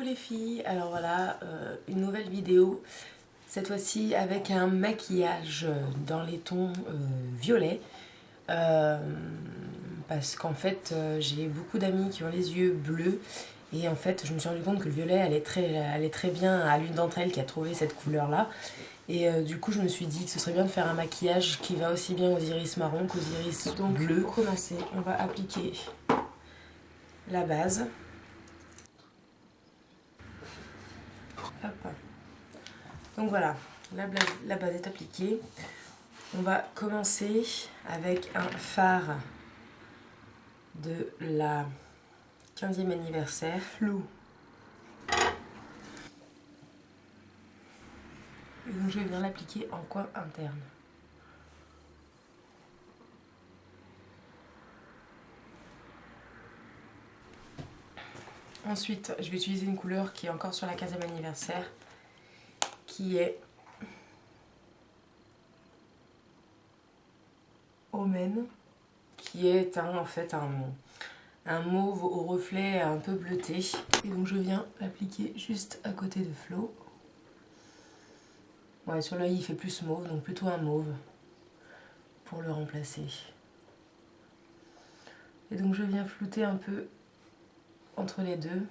Coucou les filles, alors voilà, une nouvelle vidéo, cette fois-ci avec un maquillage dans les tons violets, parce qu'en fait j'ai beaucoup d'amis qui ont les yeux bleus, et en fait je me suis rendu compte que le violet allait très bien à l'une d'entre elles qui a trouvé cette couleur là, et du coup je me suis dit que ce serait bien de faire un maquillage qui va aussi bien aux iris marron qu'aux iris bleus. Pour commencer, on va appliquer la base. Hop. Donc voilà, la base est appliquée. On va commencer avec un fard de la 15e anniversaire, Flou. Et donc je vais venir l'appliquer en coin interne. Ensuite, je vais utiliser une couleur qui est encore sur la 15e anniversaire, qui est Omen, qui est en fait un mauve au reflet un peu bleuté. Et donc je viens l'appliquer juste à côté de Flo. Ouais, sur l'œil il fait plus mauve, donc plutôt un mauve pour le remplacer. Et donc je viens flouter un peu entre les deux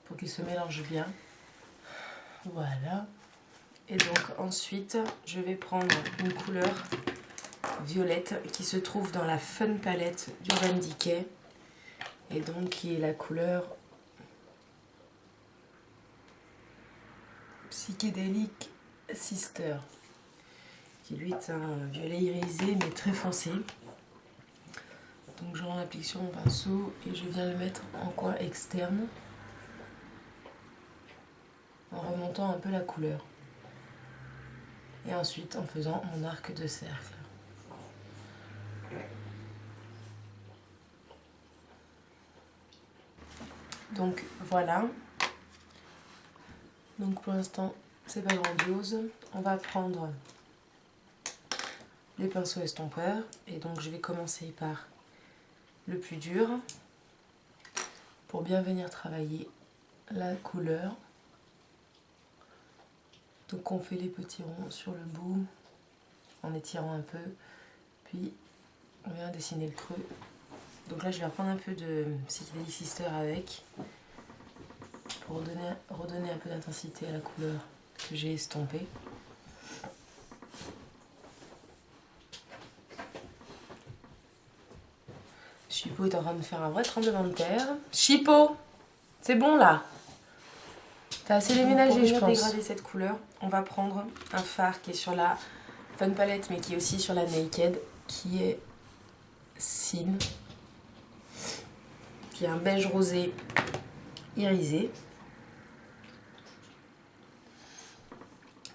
pour qu'ils se mélangent bien. Voilà. Et donc ensuite je vais prendre une couleur violette qui se trouve dans la Fun Palette d'Urban Decay, et donc qui est la couleur Psychedelic Sister, qui lui est un violet irisé mais très foncé. Donc j'en applique sur mon pinceau et je viens le mettre en coin externe en remontant un peu la couleur, et ensuite en faisant mon arc de cercle. Donc voilà, donc pour l'instant c'est pas grandiose. On va prendre les pinceaux estompeurs, et donc je vais commencer par le plus dur pour bien venir travailler la couleur. Donc on fait les petits ronds sur le bout en étirant un peu, puis on vient dessiner le creux. Donc là je vais reprendre un peu de Psychedelic Sister avec, pour redonner un peu d'intensité à la couleur que j'ai estompée. Chipo est en train de faire un vrai tremblement de terre. Chipo, c'est bon là. T'as assez déménagé, je pense. Pour dégrader cette couleur, on va prendre un fard qui est sur la Fun Palette mais qui est aussi sur la Naked, qui est Sin, qui est un beige rosé irisé,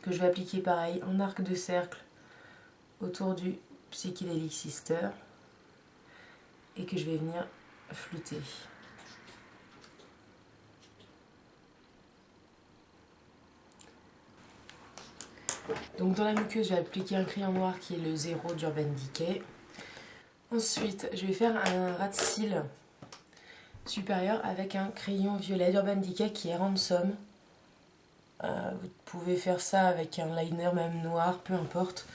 que je vais appliquer pareil en arc de cercle autour du Psychedelic Sister, et que je vais venir flouter. Donc dans la muqueuse, je vais appliquer un crayon noir qui est le 0 d'Urban Decay. Ensuite, je vais faire un ras de cils supérieur avec un crayon violet d'Urban Decay qui est Ransom. Vous pouvez faire ça avec un liner même noir, peu importe.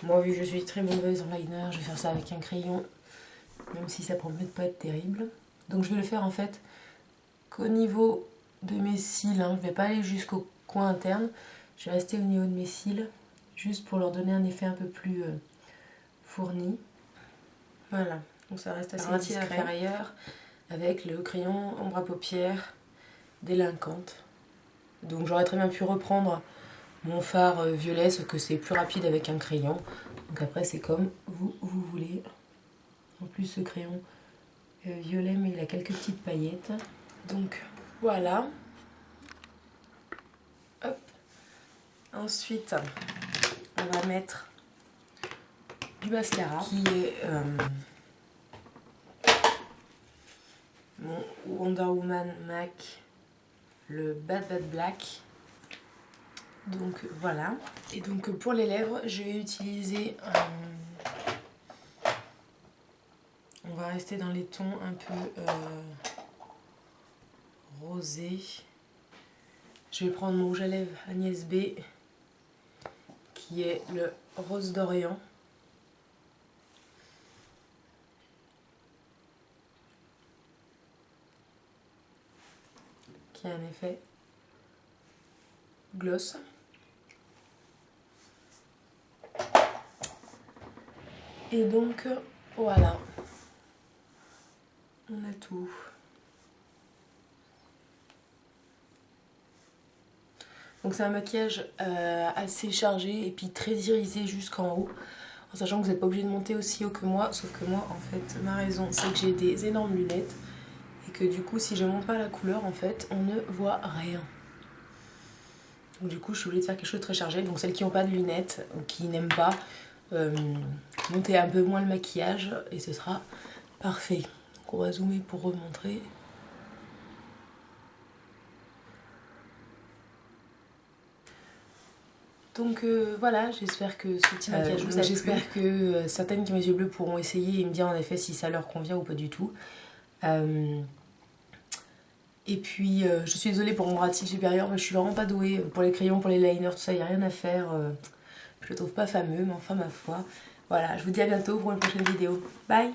Moi, vu que je suis très mauvaise en liner, je vais faire ça avec un crayon, même si ça promet de pas être terrible. Donc je vais le faire en fait qu'au niveau de mes cils, hein. Je ne vais pas aller jusqu'au coin interne, je vais rester au niveau de mes cils, juste pour leur donner un effet un peu plus fourni. Voilà, donc ça reste assez discret. Inférieur avec le crayon ombre à paupières délinquante. Donc j'aurais très bien pu reprendre mon fard violet, sauf que c'est plus rapide avec un crayon. Donc après c'est comme vous voulez. En plus ce crayon violet, mais il a quelques petites paillettes. Donc voilà. Hop. Ensuite on va mettre du mascara qui est mon Wonder Woman MAC, le Bad Bad Black. Donc voilà. Et donc pour les lèvres, je vais utiliser on va rester dans les tons un peu rosé. Je vais prendre mon rouge à lèvres Agnès B, qui est le rose d'Orient. Qui a un effet gloss. Et donc voilà, on a tout. Donc c'est un maquillage assez chargé et puis très irisé jusqu'en haut, en sachant que vous n'êtes pas obligé de monter aussi haut que moi, sauf que moi en fait ma raison c'est que j'ai des énormes lunettes et que du coup si je monte pas la couleur en fait on ne voit rien. Donc du coup je suis obligée de faire quelque chose de très chargé. Donc celles qui n'ont pas de lunettes ou qui n'aiment pas, montez un peu moins le maquillage et ce sera parfait. Donc on va zoomer pour remontrer. Donc voilà, j'espère que ce petit maquillage vous a plu. J'espère que certaines qui ont les yeux bleus pourront essayer et me dire en effet si ça leur convient ou pas du tout. Et puis je suis désolée pour mon bras de cils supérieur, mais je suis vraiment pas douée pour les crayons, pour les liners, tout ça, il n'y a rien à faire. Je le trouve pas fameux, mais enfin ma foi. Voilà, je vous dis à bientôt pour une prochaine vidéo. Bye!